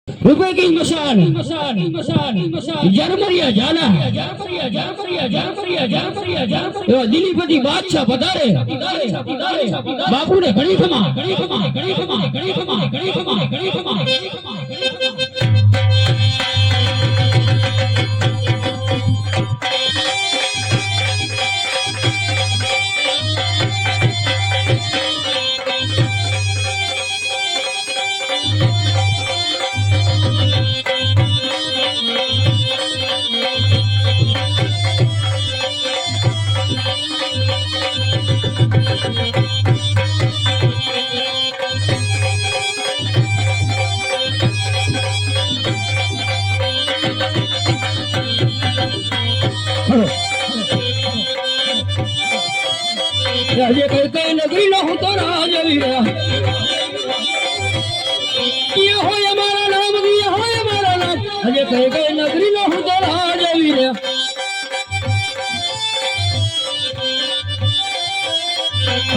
रुपए की मशाल जरमरिया जाला दिलीपति बादशाह पधारे बापू ने घड़ी खमा राजे कहते नगरी न हो तो राज वीरा ये हो हमारा नाम दिया हो हमारा नाम राजे कहते नगरी न हो तो राज वीरा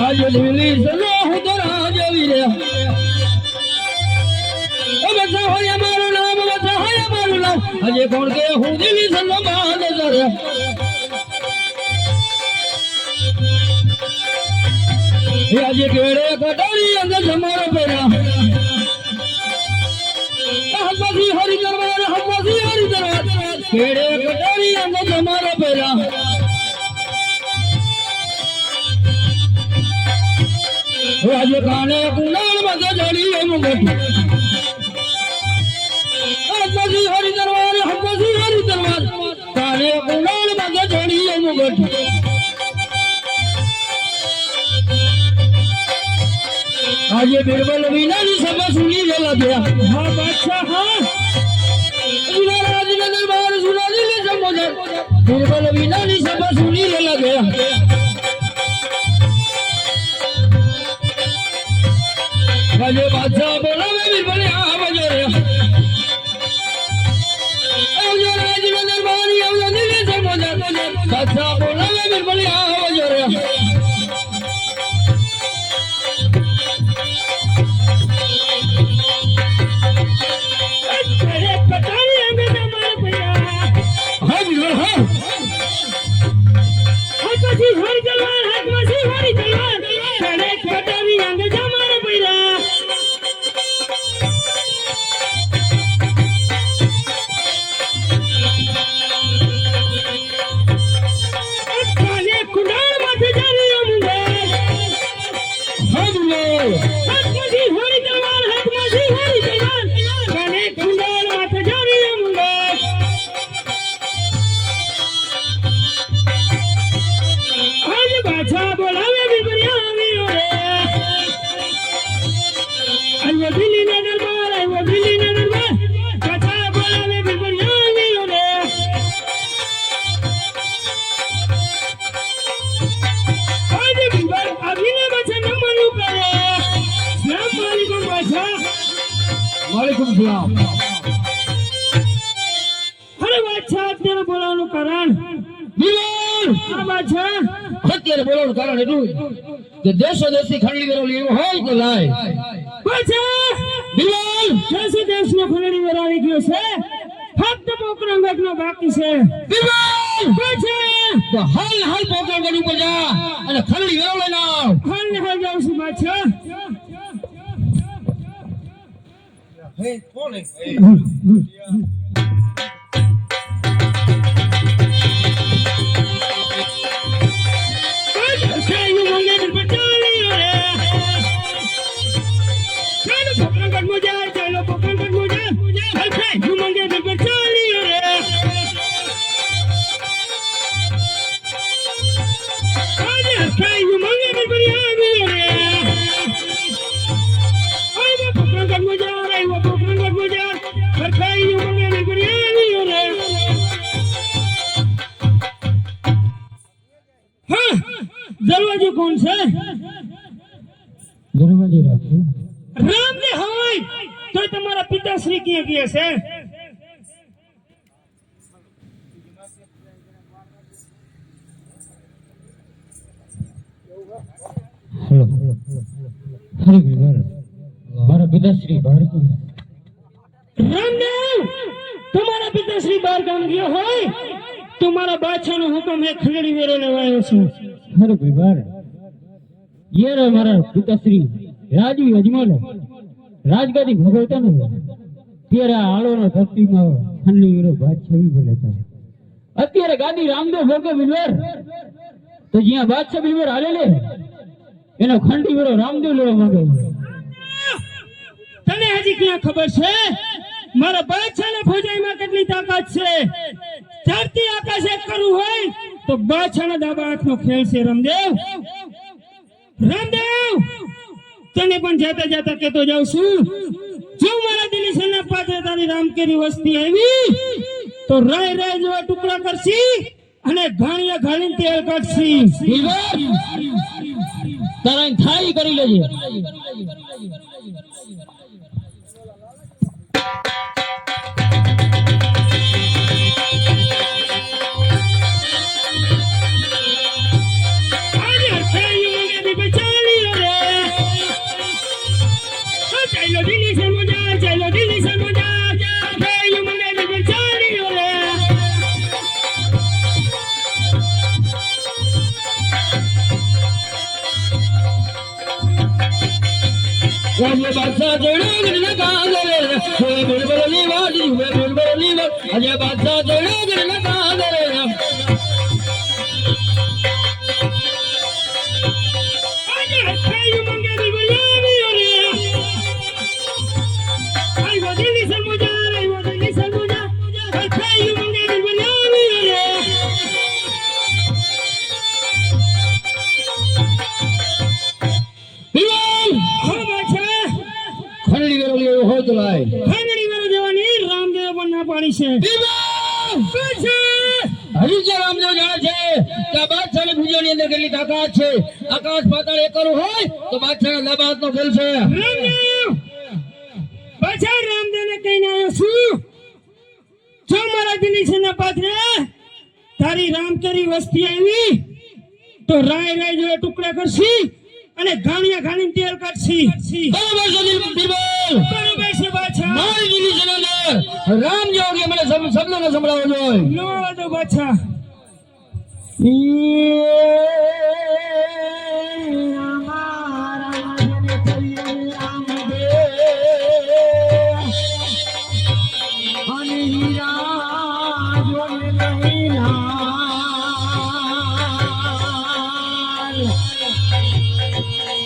आज दिल्ली चलो हो तो राज वीरा बचा हो हमारा नाम बचा हो हमारा नाम राजे कौन के हो दिल्ली चलो बात जरा आज केड़े कटारी अंग जमारा पेरा हम्मसी हरि दरबार केड़े कटारी अंग जमारा पेरा आज काने कुनाल मत जड़ी मुगट हम्मसी हरि दरबार काने कुनाल मत जड़ी मुगट आज बिरबल वीना जी सब सुनी ले गया हां बादशाह हां राज ने दरबार सुना दी ले समझ बिरबल वीना जी सब सुनी ले गया आज बादशाह बोला मैं बिरबल आ बजे आज राज ने दरबार सुना दी ले समझ बादशाह बोला मैं बिरबल आ बजे अरे बादशाह तेरे बोलावવાનું કારણ વિવાન આ બાદશાહ અત્યારે બોલાવવાનું કારણ એટલું કે દેશો દેશી ખંડલી વેરાવલી એવો હોય તો લાય બાદશાહ વિવાન દેશો દેશનો ખંડલી વેરાવી ગયો છે ફક્ત પોકરંગનો બાકી છે વિવાન બાદશાહ તો હાલ પોકરંગન ઉપર જા અને ખંડલી વેરાવલે લાવ હાલ જાઉં છું બાદશાહ Hey, calling. Hey. दरवाजे कौन से दरवाजे राम ने हाय तो तुम्हारा पिताश्री किया गया से हेलो हरे वीर मारा पिताश्री बाहर को રામદેવ તમારા પિતાશ્રી બાર ગામ ગયો હોય તો મારા બાદશાહનો હુકમ એ ખંડણી વેરો લેવા આવ્યો છું. અરે વિવાર યાર મારા પિતાશ્રી રાજુ યજમાન રાજગાદી ભોગવતા ને ત્યારે આળોનો ધરતીમાં ખંડણી વેરો બાદશાહ બને હતા. અત્યારે ગાદી રામદેવ ભોગે વિવાર તો જ્યાં બાદશાહ બિલવર હાલે લે એનો ખંડણી વેરો રામદેવ લેવા માંગે. તને હજી ક્યાં ખબર છે મારા બાદશાહના ફોજાઈમાં કેટલી તાકાત છે? ધરતી આકાશ એક કરવું હોય તો બાદશાહના દાબા હાથનો ખેલ છે. રામદેવ રામદેવ તને પણ જાતા જાતા કહેતો જાઉં છું, જો મારા દિલ્હી સેના પાત્ર તારી રામકેરી વસ્તી આવી તો રાય રાય જેવા ટુકડા કરશી અને ઘાણિયા ઘાણીને તેલ કાઢશી. તારા થાઈ કરી લેજે. રાજ્ય બાદશાહ જોડે લગા દે હોય બિરબલની વાડી હોય બિરબલની વાડી રાજ્ય બાદશાહ જોડે લગા દે આજે ખાઈ મંગે બિરબલની રે આઈ વદલી સમુજા રે વદલી સમુજા ખાઈ મંગે બિરબલની રે ખંડણી વેરો લેવો હોય તો લાય. ખંડણી વેરો દેવાની રામદેવ પણ ના પાડી છે. હજી જે રામદેવ જાણે છે કે બાદશાહની ભુજાની અંદર કેટલી તાકાત છે. આકાશ પાતાળ એક કરવું હોય તો બાદશાહના દાબા હાથનો ખેલ છે. રામદેવ બાદશાહ રામદેવને કહીને આવ્યો છું, જો મારા દિલ્હી સેના પાત્રે તારી રામકેરી વસ્તી આવી તો રાય રાય જેવા ટુકડા કરશી અને ઘાણિયા ઘાણીને તેલ કાઢશી. બરાબર છે બિરબલ, બરાબર છે બાદશાહ. મારી દિલ્હી સેનાને રામ જેવો મને શબ્દ ન સંભળાવો જોઈએ. નો વાંધો બાદશાહ.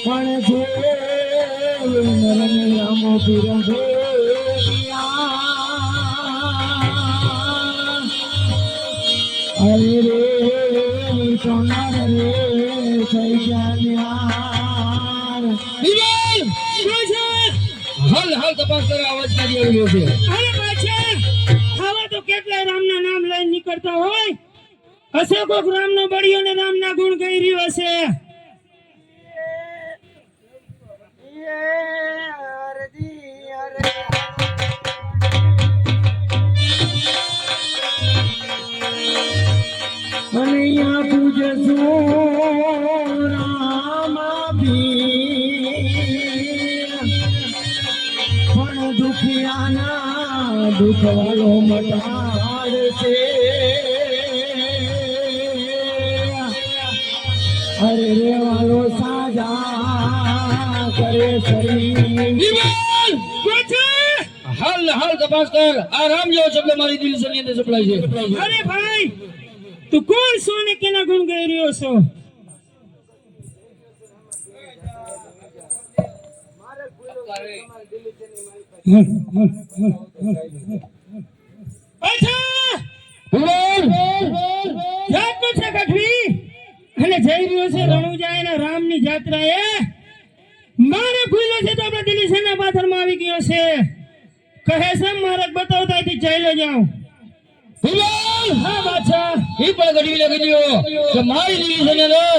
પણ જે રામો પીરંભે અરે રે સોનાર રે થઈ ગયા હાલ હાલ તપાસ કરે અવાજ કાઢી આવ્યો છે. અરે બાદશાહ આવા તો કેટલાય રામના નામ લઈને નીકળતા હોય હશે, કોક રામનો બળિયો ને રામના ગુણ કહી રહ્યો હશે. કનૈયા પૂજસો રામાભી પણ દુખિયાના દુખવાલો મટાડશે. અરે રે વાલો સાજા કરે શરીર. હાલ હાલ તપાસ કર. આ રામ જેવો શબ્દ મારી દિલ ની અંદર સપડાય છે. અરે ભાઈ તું કોણ છો ને કેના ગુણ ગાઈ રહ્યો છો? અને જઈ રહ્યો છે રણુજા એના રામની જાત્રા એ મારે ખુલ્લો છે તો આપણા દિલ્હી સેના પાથરમાં આવી ગયો છે. કહે છે મારે બતાવતા ચાલ્યો જાઉં. હા બાદશાહ એ પણ ગઢવી લખી દીધો કે મારી દિલ્હી સેના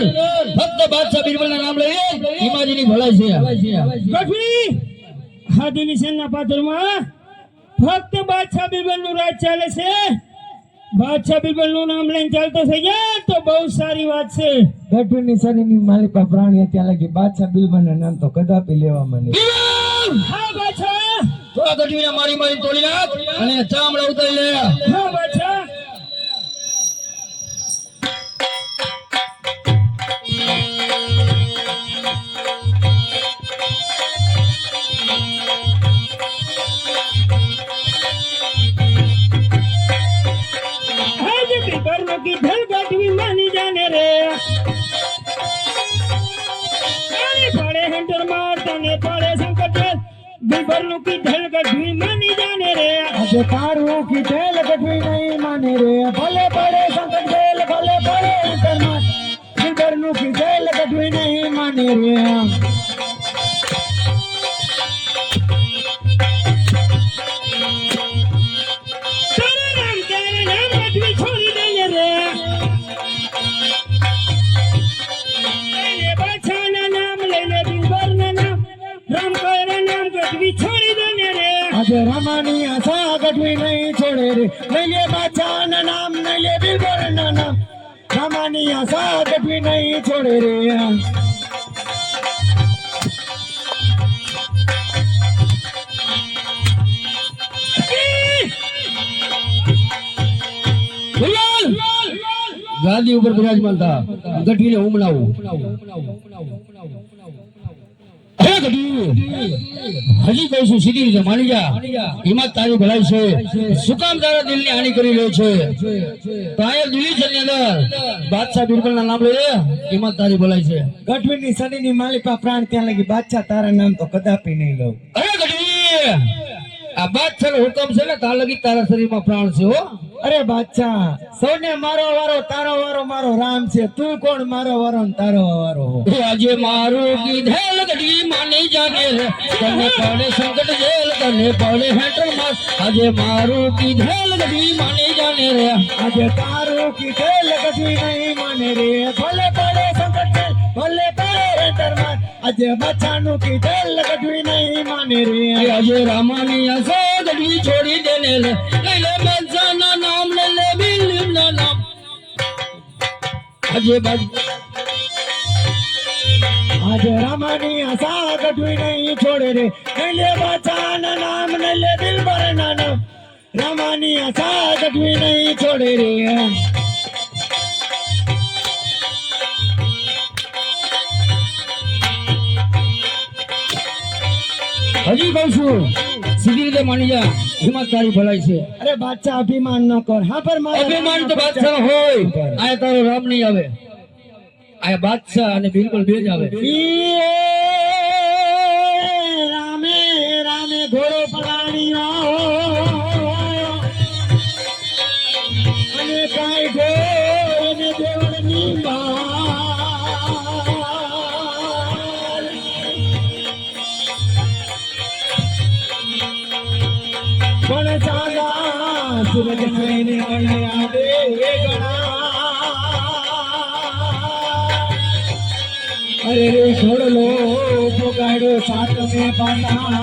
ફક્ત બાદશાહ બિરબલના નામ લઈએ હિમાજીની ભલાઈ છે. ગઢવી હા દિલ્હી સેના પાથરમાં ફક્ત બાદશાહ બિરબલનું રાજ ચાલે છે. બાદશાહ બિરબલનું નામ લઈને ચાલતો થઈ જાય તો બહુ સારી વાત છે. ગઢવીની શરીરની માલિકા પ્રાણી ત્યાં લાગી બાદશાહ બિરબલના નામ તો કદાપી લેવા મને. હા બાદશાહ થોડા ગઢવીને મારી મારી તોડી નાખ અને ચામડા ઉતારી લે. હા બાદશાહ. આજ બીબરનો કીધેલ ગઢવી માની જાને રે. આને પડે હંટર માર તને પડે સંકટ. બીબરનો કીધેલ ગઢવી માની જાને રે. આજે તારું કીધેલ ગઢવી નહીં માને રે. ભલે પડે સંકટ વેલ, ભલે પડે અંતરમાં, બીબરનું કીધેલ ગઢવી નહીં માને રે. તારા નામ ગઢવી છોડી દઈએ રે. લઈને બાદશાહના નામ, લઈને બીબરના નામ, રામ કયરા નામ ગઢવી છોડી દઈએ રે. આજે રામાની આશા ગઢવી નહીં છોડે રે. નહીં લે બાદશાહના નામ, નહીં લે બીબરના નામ, રામાની આશા ગઢવી નહીં છોડે રે. બોલ! ગાદી ઉપર બિરાજમાન થા. ગઢવીને હું મનાવું. હે ગઢવી, હજી કહું છું સીધી રીતે માની જા. હિંમત તારી ભલાઈ છે. શું કામ તારા દિલની હાનિ કરી રહ્યો છે? તો અહીંયા દિલ્હી છે ની અંદર બાદશાહ બિરબલના નામ લઈ લે. હિંમત તારી ભલાઈ છે. ગઢવીની સદીની માલિકા પ્રાણ ત્યાં લગી બાદશાહ તારા નામ તો કદાપી નહીં લઉં. અરે ગઢવી, આ બાદશાહનો હુકમ છે ને તાર લગી તારા શરીરમાં પ્રાણ છે હો. અરે બાદશાહ, સૌને મારો વારો, તારો વારો મારો રામ છે. તું કોણ મારો વારો ને તારો વારો હો? એ આજે મારું કીધેલ ગઢવી માની જાને રે. તને પડે સંકટ જેલ, તને પડે હેઠળ માર. આજે મારું કીધેલ ગઢવી માની જાને રે. આજે તારું કીધેલ ગઢવી નહીં માને રે. ભલે પડે સંકટ વેલ, ભલે પડે અંતરમાં, આજે બાદશાહનું કીધેલ ગઢવી નહીં માને રે. એ આજે રામાની આશા ગઢવી છોડી દેને લે. લઈ લે બાદશાહના નામ, લઈ લે બિરબલના નામ. આજે આજે રામાની આશા ગઢવી નહીં છોડે રે. નહીં લે બાદશાહના નામ, નહીં લે બીરબલના નામ, રામાની આશા ગઢવી નહીં છોડે રે. હજી કહું છું સીધી રીતે માની જા. હિંમત તારી ભલાઈ છે. અરે બાદશાહ અભિમાન ન કર. હા પર મારા અભિમાન તો બાદશાહ હોય. આ તારો રામ નહીં આવે. આ બાદશાહ અને બિરબલ બે જ આવે. રામે રામે ઘોડો પલાણ્યો અને કાંઈ ઢોરને દેવળની બાર. પણ ચાંદા સૂરજ નયને અણ્યા દે ગણા. અરે રે ઘોડલો પોગાડ્યો સાતમે પાતાણ.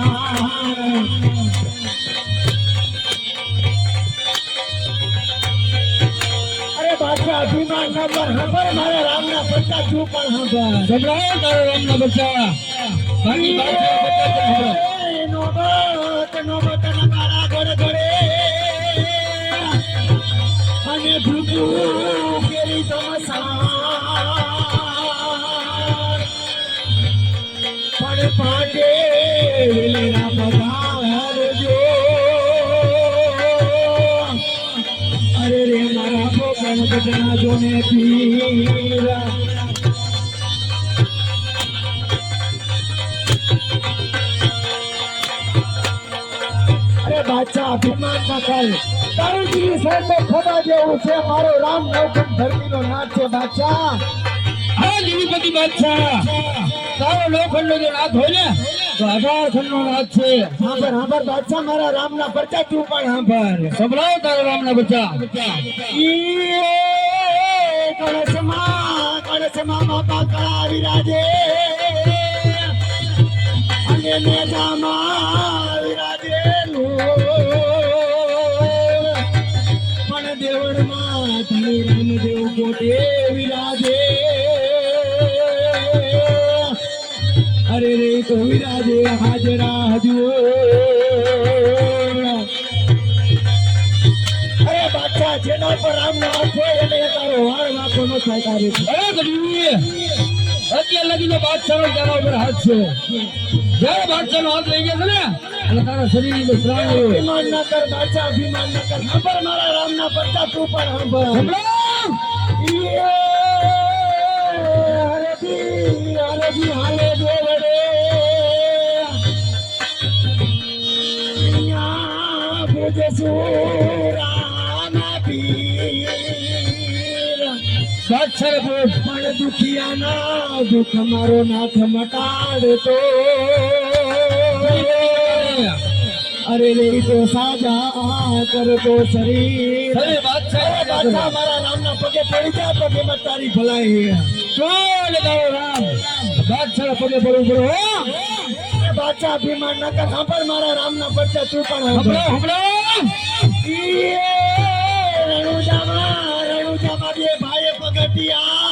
અરે બાદશાહ અભિમાન ન કર. ખબર મારા રામના પત્તા તું પણ ખબર. સંભળાવો તારો રામના બચ્ચા. બાકી બાદશાહ બચ્ચા તને સંભળાવો. નોબત નોબત નગારા ઘર ઘરે અને ભૂખું કેરી તમસાર. પણ પાટે વેલેરા પધારજો. અરે રે મારા ભોગણ બચના જોને પીરા. અરે બાદશાહ અભિમાન ના કર. તારું દિલ છે તો ખોદા જેવું છે. મારો રામ નવખંડ ધરતીનો નાથ છે બાદશાહ. હા દિલીપતિ બાદશાહ, તારો લોખંડનો જો નાથ હોય ને તો 18 ખંડનો નાથ છે. સાંભળ સાંભળ બાદશાહ, મારા રામના પરચા તું પણ સાંભળ. સંભળાવો તારો રામના બચ્ચા. કળશમાં બાપા કળા વિરાજે અને મેઘામાં વિરાજેલું. પણ દેવળમાં ધણી રામદેવ કોટે વિરાજે. અરે રે તો વિરાજે હાજરા હજુ. અરે બાદશાહ જેના પર રામનો હાથ હોય એને તારો વાળ વાંકો ન થાય તારી. અરે ગઢવી, અત્યાર લગીનો બાદશાહનો તારા ઉપર હાથ છે. જ્યારે બાદશાહનો હાથ લઈ ગયા છે ને એટલે તારા શરીરનું પ્રાણ રહ્યો. અભિમાન ના કર બાદશાહ, અભિમાન ના કર. સાંભળ મારા રામના પરચા તું પણ સાંભળ. સંભળાવ. હરજી હાલે દેવડે બાદશાહ બોલ. પણ દુખિયાના દુઃખ મારો નાથ મટાડતો. અરે રે તો સાજા કરતો શરીર. અરે બાદશાહ બાદશાહ મારા રામના પગે પડી જા, પગેમાં તારી ભલાઈ. ચોલ તારો રામ બાદશાહ પગે પડવું પડે. હો બાદશાહ અભિમાન ના કર. સાંભળ મારા રામના પરચા તું પણ સંભળાવ, સંભળાવ. રણુજામાં બે ભાઈ પગટિયા.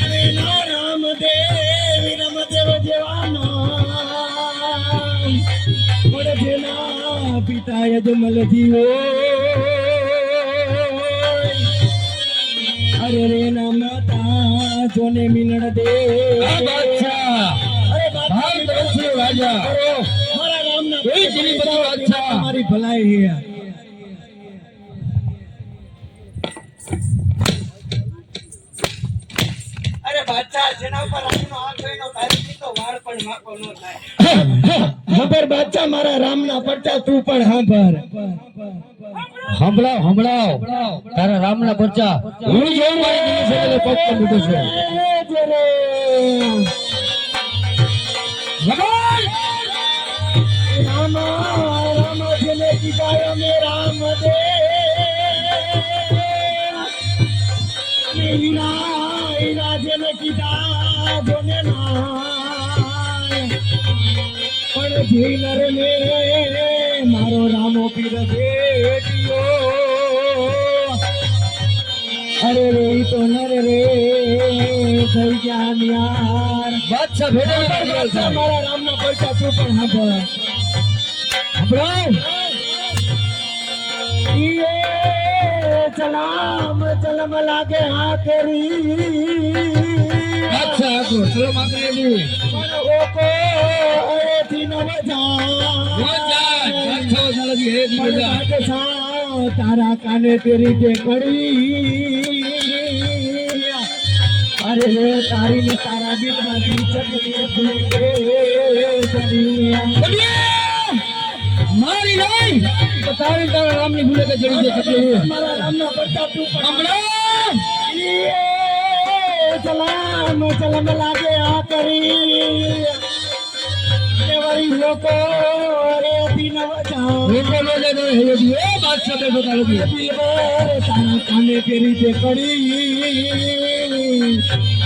અરે ના રામદેવ જેવા નામ પડે જેના પિતા યજમલજી હોય. અરે રે નામતા જોને મિલણ દે. આ બાદશાહ અરે ભારત વર્ષનો રાજા મારા રામના એ દિલીપતિ બાદશાહ. તમારી ભલાઈ હે. અરે બાદશાહ જેના ઉપર રામનો હાથ હોય એનો તારી તો વાળ પણ વાંકો ન થાય. ખબર બાદશાહ મારા રામના પરચા તું પણ સાંભળ. સંભળાવ, સંભળાવ. તારા રામના પરચા હું જોઉં મારી દિલ્હી સાથે પગ પર બેઠો છું. ભગવાન રામ રામ જેને કીધા અમે રામ દે. હીરા જેને કીધા જોને નાય. પણ જીનર ને મારો રામો પીર બેટિયો. અરે રે ઈ તો નર રે થઈ ગયા ન્યાર. બાદશાહ ભેટો બાદશાહ મારા રામના પરચા તું પણ સાંભળ. સંભળાવ. સલામ સલામ લાગે હા કરી. બાદશાહ આખો ચલો માગણી દી. પણ ઓકો એથી ન તારા કાને તેરી તે કડી. અરે રે તારી ને તારા બીજમાંથી મારી નહીં તો તારી તારા રામની ભૂલે કે ચડી જાય કેટલી. મારા રામના પરચા તું પણ સંભળાવ. સલામ સલામ લાગે આ કરી. વળી લોકો રે દિન વજા લોકો નો જાય તો હે દી. એ બાદશાહ બેઠો તારો દી. તારા કાને કેરી તે કડી.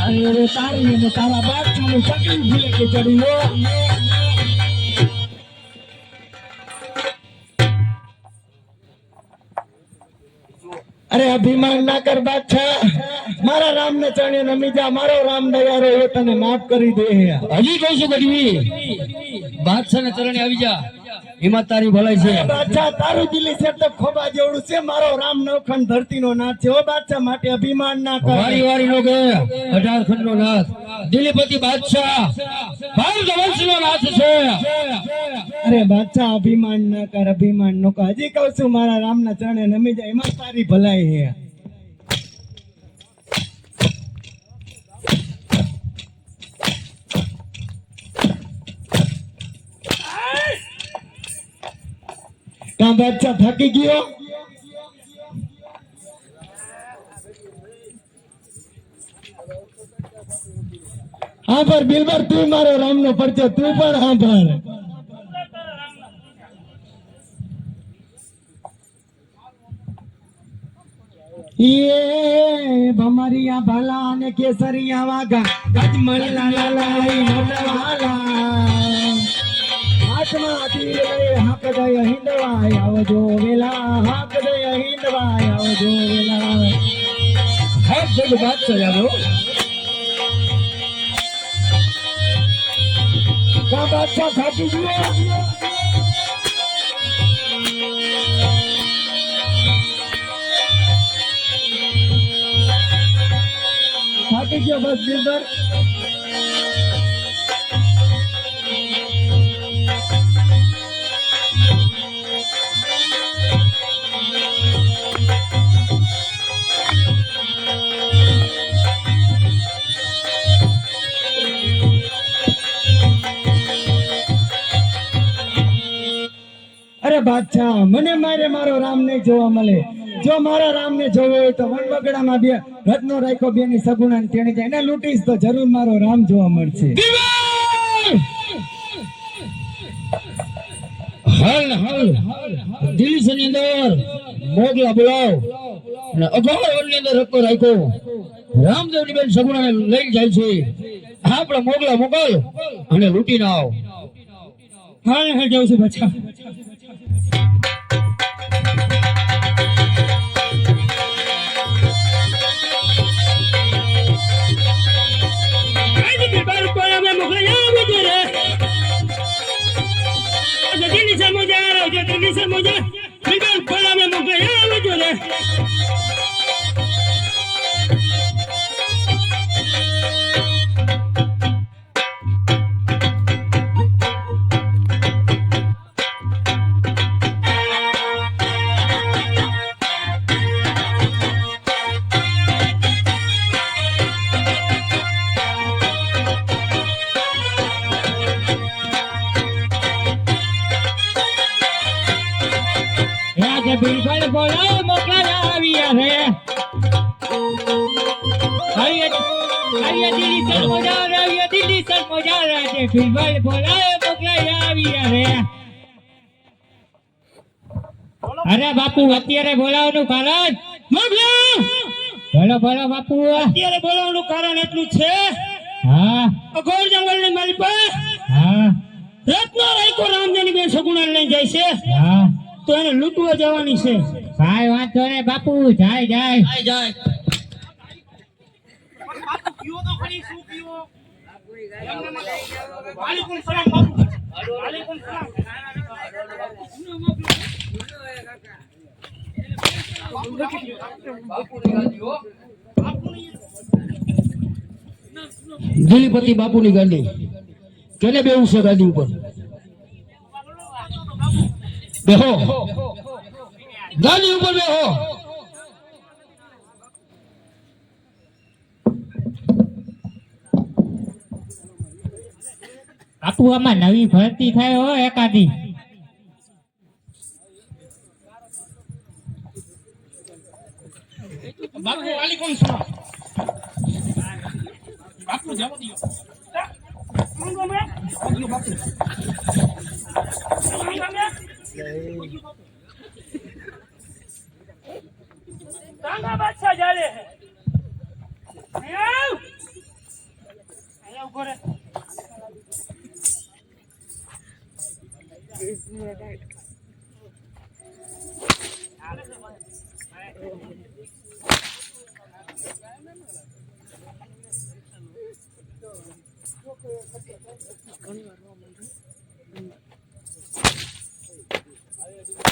અરે તારી ને તારા બાદશાહ નું ચકલી ભૂલે કે ચડી લો. અરે અભિમાન ના કર બાદશાહ. મારા રામ ને ચરણે નમી જા. મારો રામ દયારો એ તને માફ કરી દે. હજી કહું છું ગઢવી, બાદશાહ ને ચરણે આવી જા, એમાં તારી ભલાઈ છે. બાદશાહ તારું દિલ્હી છે તો ખોબા જેવડું છે. મારો રામ નવખંડ ધરતી નો નાથ છે. ઓ બાદશાહ માટે અભિમાન ના કર. વારી વારી નો કે 18 ખંડ નો નાથ દિલીપતિ બાદશાહ ભારત વંશ નો નાથ છે. અરે બાદશાહ અભિમાન ના કર, અભિમાન નો કર. હજી કહું છું મારા રામ ના ચરણે નમી જાય, એમાં તારી ભલાઈ છે. કાં બાદશાહ થાકી ગયો? હા પર બિલબર તું મારો રામ નો પરચો તું પણ હા પર. ये भमरिया भला ने केसरिया वागा गजमल लाला लाई नटवाला हाथमा तीर ले हाक दय हिंदवा आवजो वेला हाक दय हिंदवा आवजो वेला હર જગ બાદશાહ જાગો. કા બાદશાહ થાકી ગયો થાકી ગયો બસ બિલ્ડર અરે બાદશાહ મને મારો રામ નહીં જોવા મળે જો મારા રામ ને જોવો હોય તો વનબગડામાં બે રત્નો રાખ્યો બે ની સગુણા ને તેણી એને લૂંટીશ તો જરૂર મારો રામ જોવા મળશે હાલ હાલ દિલ્હી ની અંદર મોગલા બોલાવ અને અઘોર વનની અંદર રત્નો રાખ્યો રામદેવ ની બેન સગુણાને લઈ જાય છે આપણે મોગલા મોકલ અને લૂંટી ના આવ હાલ હાલ જાઉં છું બચ્ચા બિલકુલ બોલો મોકલા આવ્યા છે દિલ્હી સર મોજા આવ્યા દિલ્હી સર મોજા છે બિલકુલ બોલો મોકલા આવ્યા છે અરે બાપુ અત્યારે બોલાવવાનું કારણ બોલો બોલો બાપુ અત્યારે બોલાવવાનું કારણ એટલું છે હા અઘોર જંગલ ની મારી પાસે હા રત્નો રાખ્યો રામદેવની બેન સગુણા લઈને જાય છે હા તો એને લૂંટવા જવાની છે કાઈ વાંધો નહીં બાપુ જાય જાય જાય બાપુ કયો તો ખરી શું કયો વાલેકુમ સલામ બાપુ વાલેકુમ સલામ દિલીપતિ બાપુની ગાડી કેને બેવું છે ગાડી ઉપર બેહો ગાડી ઉપર બેહો બાપુ આમાં નવી ભરતી થાય હો એકાદી બાપુ વાલેકુમ સલામ બાપુ જવા દો કાંગા બાદશાહ જાલે હે આયા ઉભો રે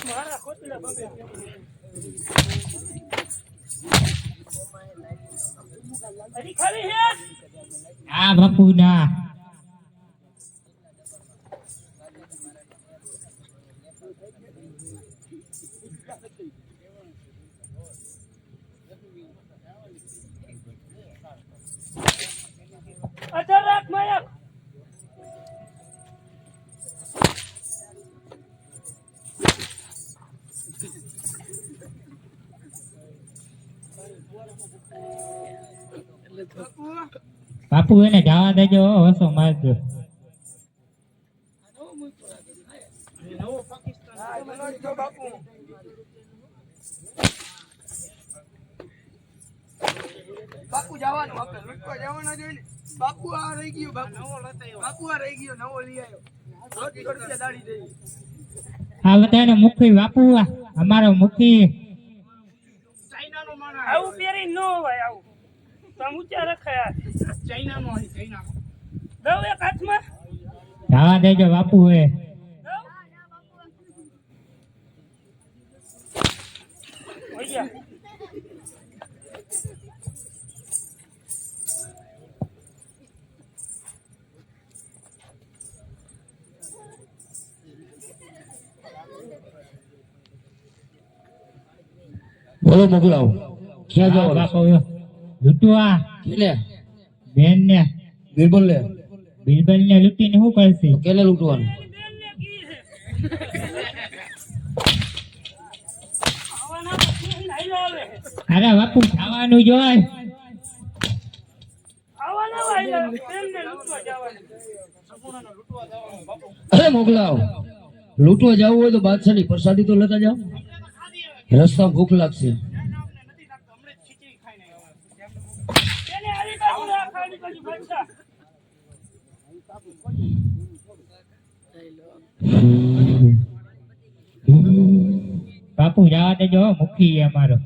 મારા ખોટલા બાબે અરી ખાલી હે આ બાપુ ના અધર રાખ માયા બાપુ એને જવા દેજો હસો મારજો બાપુ જવાનું આપણે લૂંટવા જવાના જોઈએ બાપુ આ રહી ગયો બાપુ આ રહી ગયો નવો લઈ આવ્યો 100 રૂપિયા દાડી દઈ આ બધાને મુખી બાપુ અમારો મુખી ચાઇનાનો માણસ આવું પહેરી ન હોય આવું તો ઊંચા રખાયા ચાઇનાનો હોય ચાઇનાનો દવ એક હાથમાં જવા દેજો બાપુ એ બોલો મોકલાવ ક્યાં હા, જવાનું બાપુ લૂંટવા કેને બેન ને બિરબલ લે બિલબલ ને લૂંટીને શું કરશે તો કેને લૂંટવાનું અરે બાપુ ખાવાનું જોય અરે મોકલાવ લૂંટવા જવું હોય તો બાદશાહની પ્રસાદી તો લેતા જાઓ રસ્તામાં ભૂખ લાગશે બાપુ જવા દેજો મુખી અમારો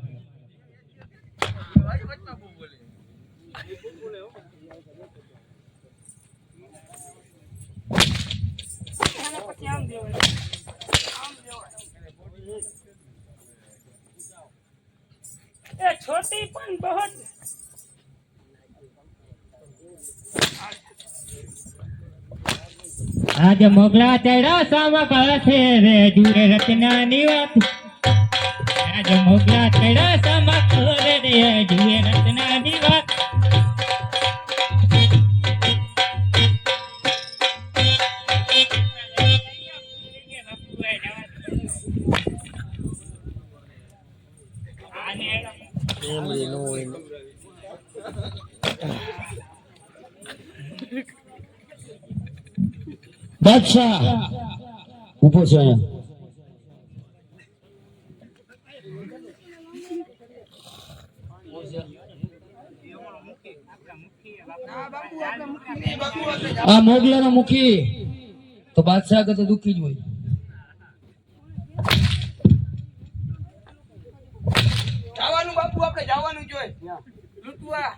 छोटी पण बहुत આજ મોગલા ચડ્યા સામા કાળ છે રે જુરે રત્નાની વાત આજ મોગલા ચડ્યા સામા કાળ રે જુરે રત્નાની વાત બાદશાહ ઉભો છે અહીંયા આ મોગલાનો મુખી તો બાદશાહ કે તો દુખી જ હોય જવાનું બાપુ આપણે જવાનું જોઈએ લૂંટવા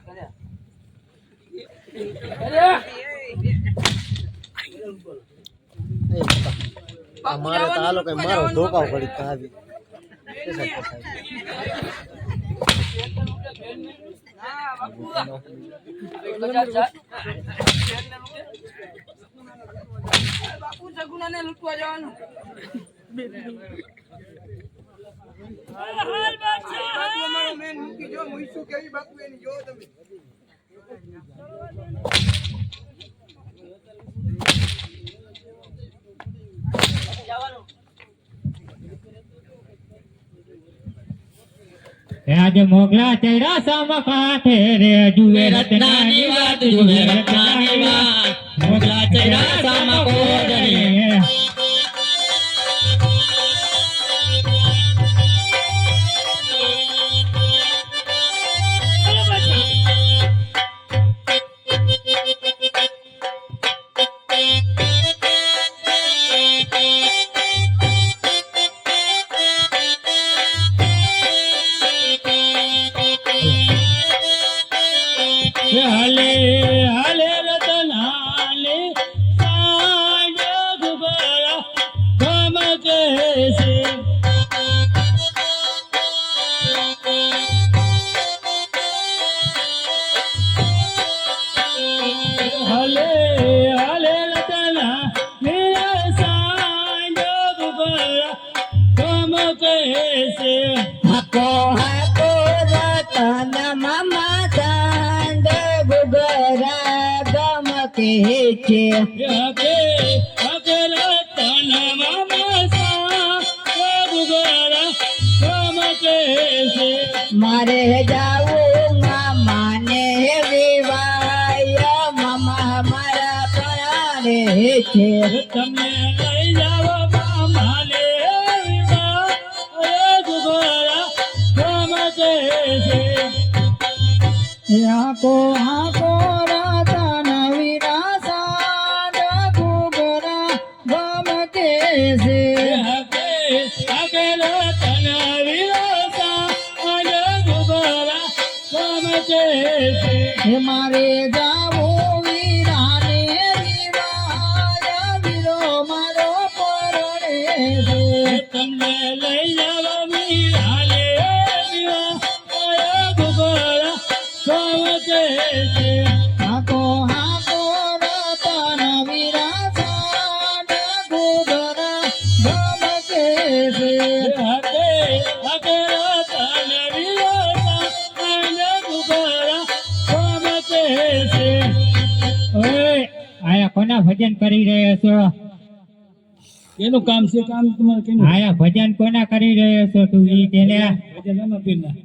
અમારે તો આ લોકો મારો ધોકાવ પડી કાવી બાપુ સગુનાને લૂંટવા જવાનું બાપુ અમારો મેન મૂકી જો મુઈસુ કેવી બાપુ એની જો તમે આજે મોગલા ચડ્યા સામા કાંઠે રે જુએ રત્નાની વાત જુએ રત્નાની વાત મોગલા ચડ્યા સામા કોડરે હાલે હાલે રતન હાલે સાંજ ગુબરા ગમકે છે હાલે હાલે રતન મેરા સાંજ ગુબરા ગમકે છે હાકો હાકો રતન મામા ચાંદ ગુગરા ગમકે છે હકે હકે રતન મામા સાંજ ગુબરા ગમકે છે મારે જાવું મામાને વિવાય મામા મારા પરાણે છે તમે લઈ જાઓ મામાને વિવાહ ગુગરા ગમકે છે હાકો હાકો રતન વિરાસા ગુગરા ગમકે છે હકે હકે રતન વિલાસા અને ગુગરા ગમકે છે મારે જાવું વીરાને વિવાય ને લઈ જાવા મીરા લે મીરા આયા ગુગળા ગાવતે છે હાકો હાકો રતન વિરાસન ગુગરા ગમકે છે હાકે હાકે રતન વિરાસન ગુગળા ગાવતે છે ઓય આયા કોના ભજન કરી રહ્યા છો કેનું કામ છે કામ તમારે કેનું આયા ભજન કોના કરી રહ્યો છો તું ઈ કેને ભજન રામાપીરના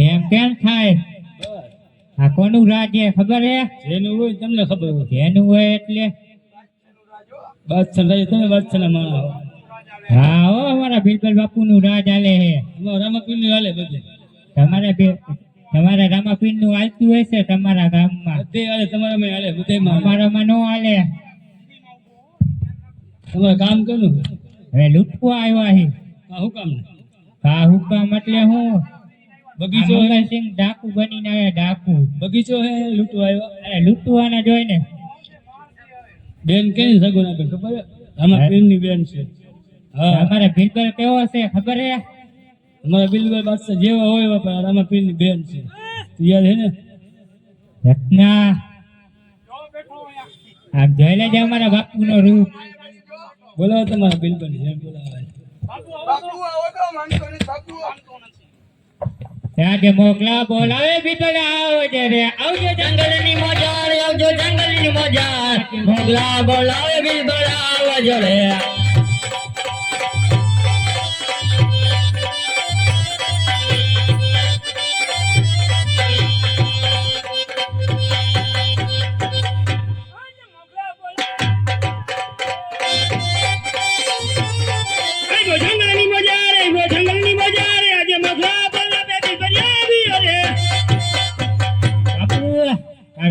એમ કેમ થાય આ કોનું રાજ્ય ખબર હે જેનું હોય તમને ખબર હોય જેનું હોય એટલે બાદશાહ રાજ તમે બાદશાહના માણસ હા હો અમારા બિલબલ બાપુનું રાજ હાલે હે અમારા રામાપીરનું હાલે બધે તમારા રામાપીરનું હાલતું હોય છે તમારા ગામમાં બધે હાલે તમારામાં હાલે બધેમાં અમારામાં નો હાલે તમારે કામ કરવું હવે લૂંટવા આવ્યા હે કા હુકામ એટલે હું બગીચો સિંહ ડાકુ બનીને આવ્યા ડાકુ બગીચો હે લૂંટવા આવ્યા લૂંટવાના જોઈને બેન કેની સગુના બેન ખબર અમારા બેનની બેન છે હા અમારા બિલબલ કેવો છે ખબર હે અમારા બિલબલ બાદશાહ જેવા હોય એવા પણ અમારા પીરની બેન છે યાદ હે ને રત્ના આમ જોઈ લેજે અમારા બાપુનો રૂપ બોલાવો તમારા બિલબલ જેમ બોલાવે બાપુ આવો તો માનતો નથી બાપુ ત્યાં કે મોકલા બોલાવે બિલબલ આવજે રે આવજો જંગલની મજાર આવજો જંગલની મજાર મોકલા બોલાવે બિલબલ આવજો રે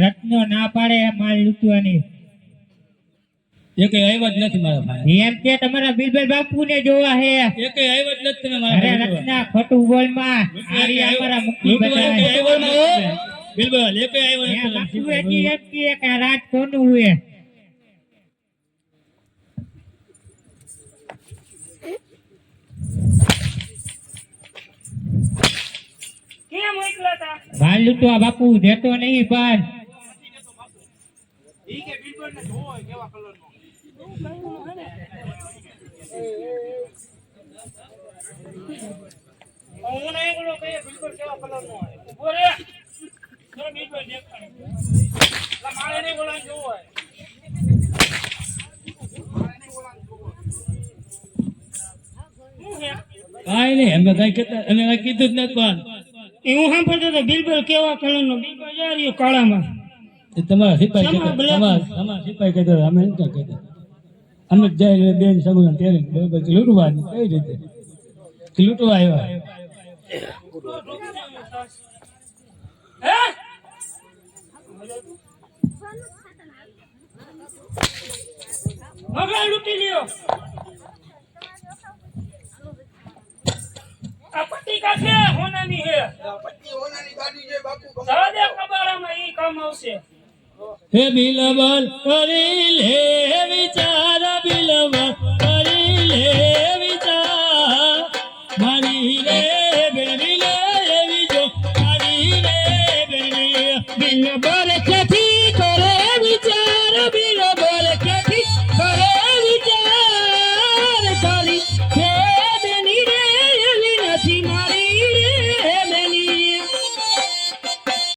રત્નો ના પાડે માલ લૂંટવાની એકે આવ્યા જ નથી મારા ભાઈ એમ કે તમારા બિલબલ બાપુ ને જોવા હે એકે આવ્યા જ નથી તમે મારા અરે રત્ના ખોટું બોલ માં આરી અમારા મુક્તિ બતાવે બિલબલ એકે આવ્યા નથી બાપુ એકી એક રાત કોનું હે કેમ મોકલા તા માલ લૂંટવા બાપુ દેતો નહીં પણ ઈ કે બિલબલ ને જોવો કેવા કલર નો હું નહીં બોલો કે બિલબલ કેવા કલર નો હોય ઉભો રે તો બિલબલ દેખાય લા મારે નહીં બોલા જોવો હોય મારે નહીં બોલા જોવો હું હે કાઈ નહીં અમે કઈ કીધું જ નથી પણ હું સાંભળતો તો બિલબલ કેવા કલરનો બિલબલ જાર્યો કાળામાં એ તમારા સિપાઈ કહેતા તમારા સિપાઈ કહેતા અમે નથી કહેતા અમે જાય બેન સગુના તેરે બરોબર લૂંટવાનું કઈ રીતે લૂંટવા આવ્યા હે મગા લૂટી લ્યો આ પટ્ટી કાશે હોનાની હે પટ્ટી હોનાની ગાડી જે બાપુ સાદે કબાડામાં ઈ કામ આવશે હે બિલબલ કરી લે વિચાર બિલબલ કરી લે વિચાર મારી રે બેની લે વિજો મારી રે બેની બિલબલ ક્યાંથી કરે વિચાર બિલબલ ક્યાંથી કરે વિચાર ખાલી હે બેની રે એવી નથી